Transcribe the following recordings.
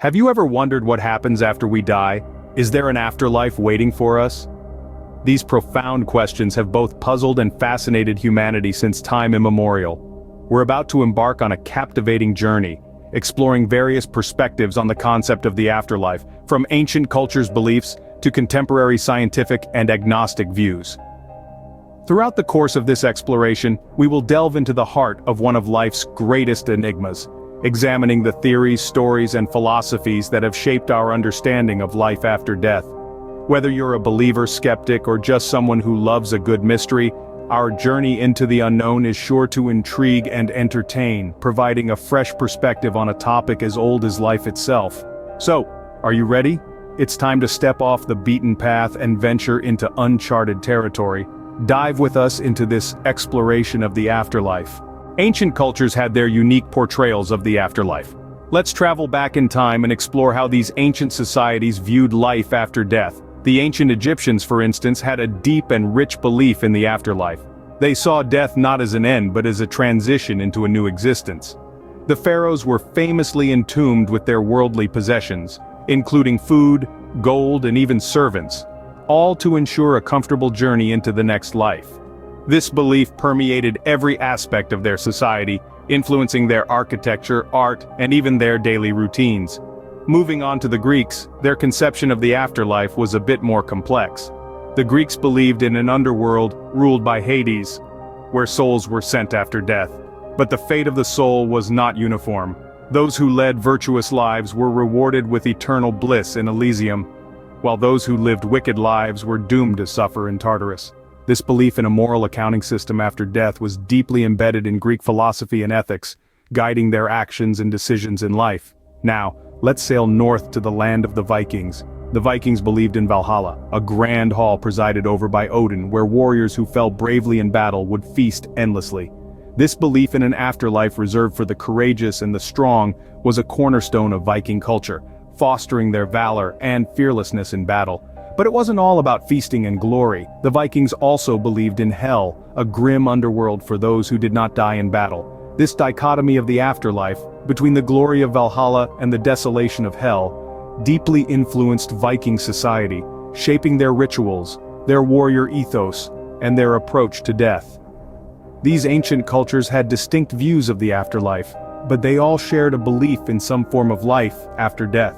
Have you ever wondered what happens after we die? Is there an afterlife waiting for us? These profound questions have both puzzled and fascinated humanity since time immemorial. We're about to embark on a captivating journey, exploring various perspectives on the concept of the afterlife, from ancient cultures' beliefs to contemporary scientific and agnostic views. Throughout the course of this exploration, we will delve into the heart of one of life's greatest enigmas, examining the theories, stories, and philosophies that have shaped our understanding of life after death. Whether you're a believer, skeptic, or just someone who loves a good mystery, our journey into the unknown is sure to intrigue and entertain, providing a fresh perspective on a topic as old as life itself. So, are you ready? It's time to step off the beaten path and venture into uncharted territory. Dive with us into this exploration of the afterlife. Ancient cultures had their unique portrayals of the afterlife. Let's travel back in time and explore how these ancient societies viewed life after death. The ancient Egyptians, for instance, had a deep and rich belief in the afterlife. They saw death not as an end but as a transition into a new existence. The pharaohs were famously entombed with their worldly possessions, including food, gold, and even servants, all to ensure a comfortable journey into the next life. This belief permeated every aspect of their society, influencing their architecture, art, and even their daily routines. Moving on to the Greeks, their conception of the afterlife was a bit more complex. The Greeks believed in an underworld ruled by Hades, where souls were sent after death. But the fate of the soul was not uniform. Those who led virtuous lives were rewarded with eternal bliss in Elysium, while those who lived wicked lives were doomed to suffer in Tartarus. This belief in a moral accounting system after death was deeply embedded in Greek philosophy and ethics, guiding their actions and decisions in life. Now, let's sail north to the land of the Vikings. The Vikings believed in Valhalla, a grand hall presided over by Odin, where warriors who fell bravely in battle would feast endlessly. This belief in an afterlife reserved for the courageous and the strong was a cornerstone of Viking culture, fostering their valor and fearlessness in battle. But it wasn't all about feasting and glory. The Vikings also believed in hell, a grim underworld for those who did not die in battle. This dichotomy of the afterlife, between the glory of Valhalla and the desolation of hell, deeply influenced Viking society, shaping their rituals, their warrior ethos, and their approach to death. These ancient cultures had distinct views of the afterlife, but they all shared a belief in some form of life after death.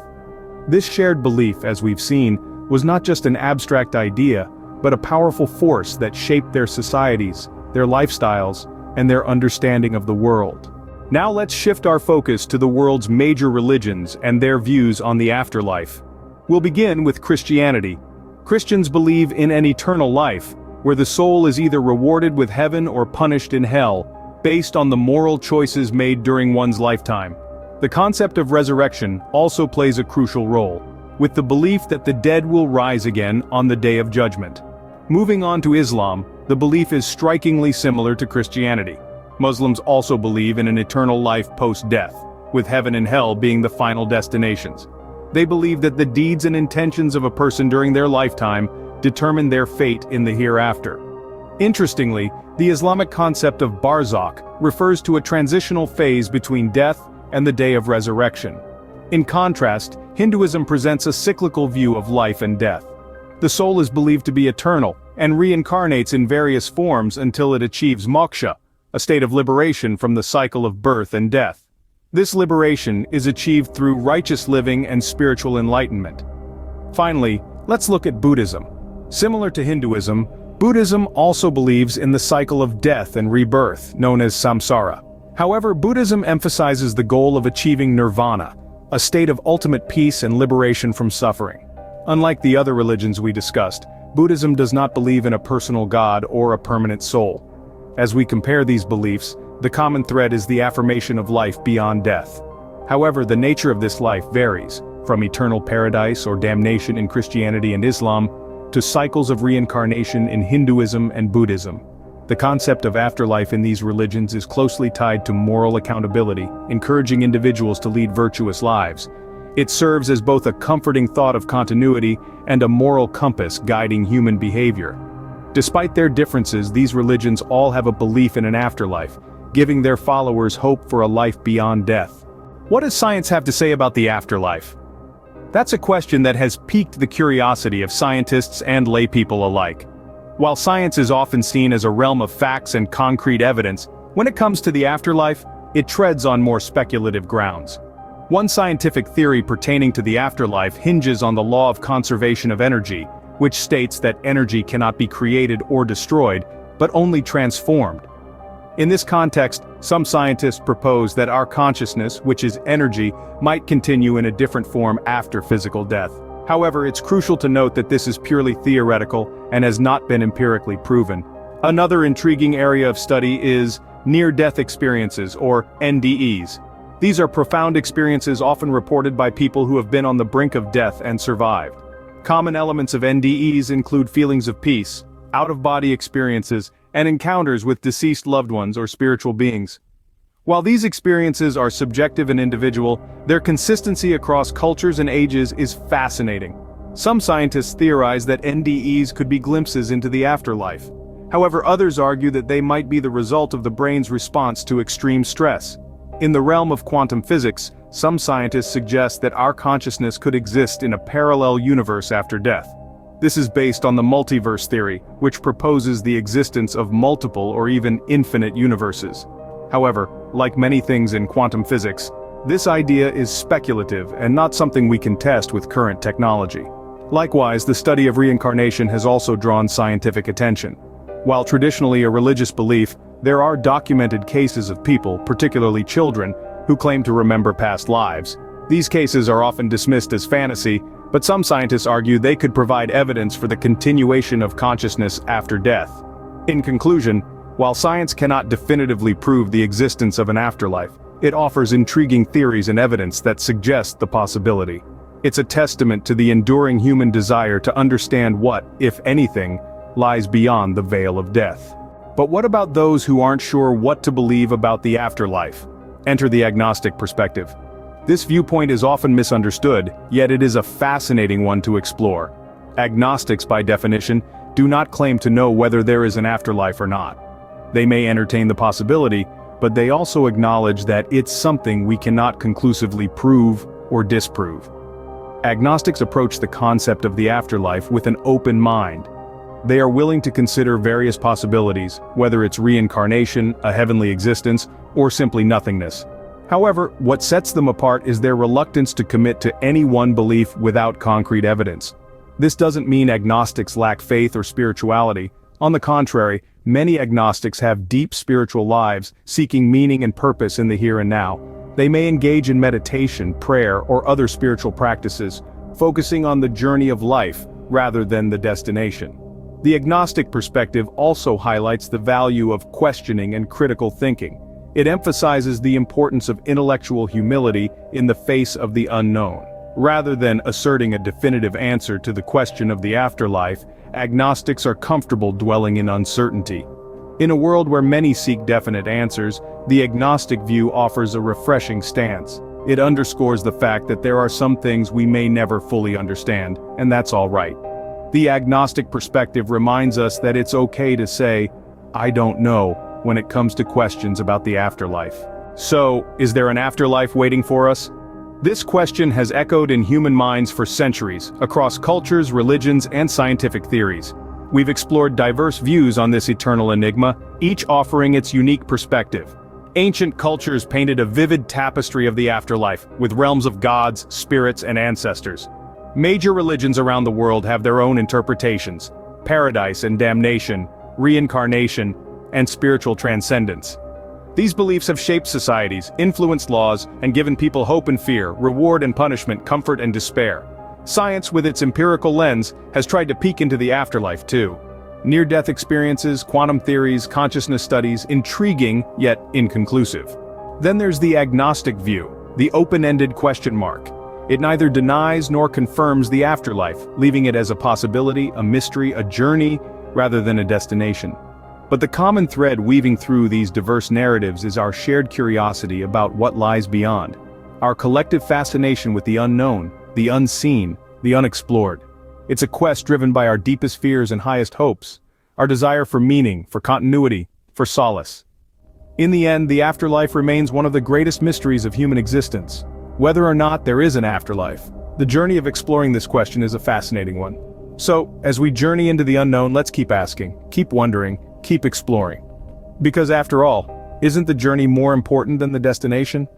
This shared belief, as we've seen, was not just an abstract idea, but a powerful force that shaped their societies, their lifestyles, and their understanding of the world. Now let's shift our focus to the world's major religions and their views on the afterlife. We'll begin with Christianity. Christians believe in an eternal life, where the soul is either rewarded with heaven or punished in hell, based on the moral choices made during one's lifetime. The concept of resurrection also plays a crucial role, with the belief that the dead will rise again on the Day of Judgment. Moving on to Islam, the belief is strikingly similar to Christianity. Muslims also believe in an eternal life post-death, with heaven and hell being the final destinations. They believe that the deeds and intentions of a person during their lifetime determine their fate in the hereafter. Interestingly, the Islamic concept of barzakh refers to a transitional phase between death and the day of resurrection. In contrast, Hinduism presents a cyclical view of life and death. The soul is believed to be eternal, and reincarnates in various forms until it achieves moksha, a state of liberation from the cycle of birth and death. This liberation is achieved through righteous living and spiritual enlightenment. Finally, let's look at Buddhism. Similar to Hinduism, Buddhism also believes in the cycle of death and rebirth, known as samsara. However, Buddhism emphasizes the goal of achieving nirvana, a state of ultimate peace and liberation from suffering. Unlike the other religions we discussed, Buddhism does not believe in a personal God or a permanent soul. As we compare these beliefs, the common thread is the affirmation of life beyond death. However, the nature of this life varies, from eternal paradise or damnation in Christianity and Islam, to cycles of reincarnation in Hinduism and Buddhism. The concept of afterlife in these religions is closely tied to moral accountability, encouraging individuals to lead virtuous lives. It serves as both a comforting thought of continuity and a moral compass guiding human behavior. Despite their differences, these religions all have a belief in an afterlife, giving their followers hope for a life beyond death. What does science have to say about the afterlife? That's a question that has piqued the curiosity of scientists and laypeople alike. While science is often seen as a realm of facts and concrete evidence, when it comes to the afterlife, it treads on more speculative grounds. One scientific theory pertaining to the afterlife hinges on the law of conservation of energy, which states that energy cannot be created or destroyed, but only transformed. In this context, some scientists propose that our consciousness, which is energy, might continue in a different form after physical death. However, it's crucial to note that this is purely theoretical and has not been empirically proven. Another intriguing area of study is near-death experiences, or NDEs. These are profound experiences often reported by people who have been on the brink of death and survived. Common elements of NDEs include feelings of peace, out-of-body experiences, and encounters with deceased loved ones or spiritual beings. While these experiences are subjective and individual, their consistency across cultures and ages is fascinating. Some scientists theorize that NDEs could be glimpses into the afterlife. However, others argue that they might be the result of the brain's response to extreme stress. In the realm of quantum physics, some scientists suggest that our consciousness could exist in a parallel universe after death. This is based on the multiverse theory, which proposes the existence of multiple or even infinite universes. However, like many things in quantum physics, this idea is speculative and not something we can test with current technology. Likewise, the study of reincarnation has also drawn scientific attention. While traditionally a religious belief, there are documented cases of people, particularly children, who claim to remember past lives. These cases are often dismissed as fantasy, but some scientists argue they could provide evidence for the continuation of consciousness after death. In conclusion, while science cannot definitively prove the existence of an afterlife, it offers intriguing theories and evidence that suggest the possibility. It's a testament to the enduring human desire to understand what, if anything, lies beyond the veil of death. But what about those who aren't sure what to believe about the afterlife? Enter the agnostic perspective. This viewpoint is often misunderstood, yet it is a fascinating one to explore. Agnostics, by definition, do not claim to know whether there is an afterlife or not. They may entertain the possibility, but they also acknowledge that it's something we cannot conclusively prove or disprove. Agnostics approach the concept of the afterlife with an open mind. They are willing to consider various possibilities, whether it's reincarnation, a heavenly existence, or simply nothingness. However, what sets them apart is their reluctance to commit to any one belief without concrete evidence. This doesn't mean agnostics lack faith or spirituality. On the contrary, many agnostics have deep spiritual lives, seeking meaning and purpose in the here and now. They may engage in meditation, prayer, or other spiritual practices, focusing on the journey of life rather than the destination. The agnostic perspective also highlights the value of questioning and critical thinking. It emphasizes the importance of intellectual humility in the face of the unknown. Rather than asserting a definitive answer to the question of the afterlife, agnostics are comfortable dwelling in uncertainty. In a world where many seek definite answers, the agnostic view offers a refreshing stance. It underscores the fact that there are some things we may never fully understand, and that's all right. The agnostic perspective reminds us that it's okay to say, "I don't know," when it comes to questions about the afterlife. So, is there an afterlife waiting for us? This question has echoed in human minds for centuries, across cultures, religions, and scientific theories. We've explored diverse views on this eternal enigma, each offering its unique perspective. Ancient cultures painted a vivid tapestry of the afterlife, with realms of gods, spirits, and ancestors. Major religions around the world have their own interpretations: paradise and damnation, reincarnation, and spiritual transcendence. These beliefs have shaped societies, influenced laws, and given people hope and fear, reward and punishment, comfort and despair. Science, with its empirical lens, has tried to peek into the afterlife too. Near-death experiences, quantum theories, consciousness studies, intriguing, yet inconclusive. Then there's the agnostic view, the open-ended question mark. It neither denies nor confirms the afterlife, leaving it as a possibility, a mystery, a journey, rather than a destination. But the common thread weaving through these diverse narratives is our shared curiosity about what lies beyond. Our collective fascination with the unknown, the unseen, the unexplored. It's a quest driven by our deepest fears and highest hopes, our desire for meaning, for continuity, for solace. In the end, the afterlife remains one of the greatest mysteries of human existence. Whether or not there is an afterlife, the journey of exploring this question is a fascinating one. So, as we journey into the unknown, let's keep asking, keep wondering, keep exploring. Because after all, isn't the journey more important than the destination?